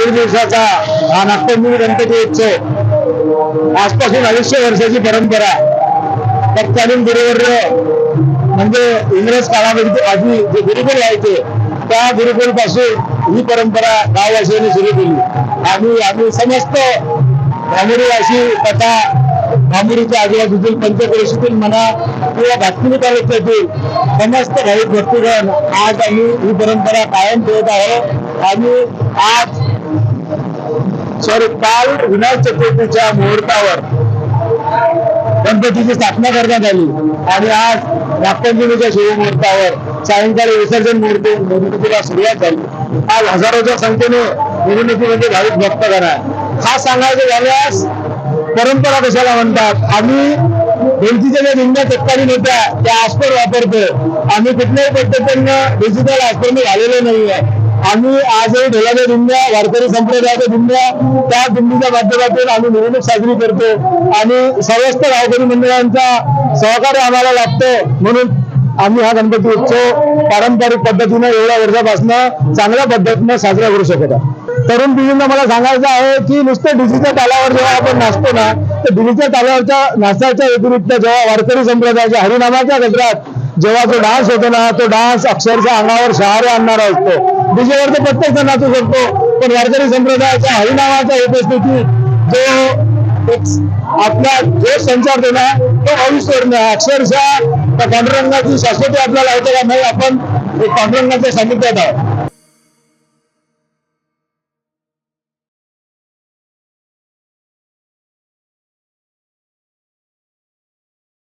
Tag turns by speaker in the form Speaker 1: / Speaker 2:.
Speaker 1: दीड दिवसाचा हा नागपंचमी गणपती उत्सव आजपासून 250 वर्षाची परंपरा तत्कालीन गुरुवर्य म्हणजे इंग्रज काळामध्ये आधी जे गुरुकुल व्हायचे त्या गुरुकुल पासून ही परंपरा गाववासियांनी सुरू केली आणि आम्ही समस्त भामुरीवासी तथा भामुरीच्या आजूबाजूतील पंचक्रोशीतील म्हणा किंवा भातकुली तालुक्यातील समस्त भाविक भक्तगण आज आम्ही ही परंपरा कायम ठेवत आहोत आणि आज काल विनायक चतुर्थीच्या मुहूर्तावर गणपतीची स्थापना करण्यात आली आणि आज नागपंचमीच्या शिवमुहूर्तावर सायंकाळी विसर्जन मिरवणुकीला सुरुवात झाली। आज हजारोच्या संख्येने मिरवणुकीमध्ये भाविक भक्तगण आहे। हा सांगायचं झाल्यास परंपरा कशाला म्हणतात, आम्ही भिंतीच्या ज्या दिंड्या तत्कालीन होत्या त्या आस्पर वापरतो। आम्ही कुठल्याही पद्धतीनं डिजिटल आस्पर झालेलो नाहीये। आम्ही आजही ढोलाच्या दिंड्या वारकरी संप्रदायाच्या दिंड्या त्या दिंडीच्या माध्यमातून आम्ही मिरवणूक साजरी करतो आणि समस्त गावकरी मंडळांचा सहकार्य आम्हाला लागतं म्हणून आम्ही हा गणपती उत्सव पारंपरिक पद्धतीने एवढ्या वर्षापासून चांगल्या पद्धतीने साजरा करू शकत आहोत। तरुण पिढींना मला सांगायचं आहे की नुसतं डीजेच्या तालावर जेव्हा आपण नाचतो ना तर डीजेच्या तालावरच्या नाचाच्या व्यतिरिक्त जेव्हा वारकरी संप्रदायाच्या हरिनामाच्या गजरात जेव्हा तो डान्स होतो ना तो डान्स अक्षरशः अंगावर शहारे आणणारा असतो। डीजेवर तर प्रत्येक जण नाचू शकतो पण वारकरी संप्रदायाच्या हरिनामाच्या उपस्थिती जो आपला जो संचारतो ना तो अविस्मरणीय अक्षरशः पांडुरंगाची शाश्वती आपल्याला होते का नाही, आपण पांडुरंगाच्या सानिध्यात आहोत।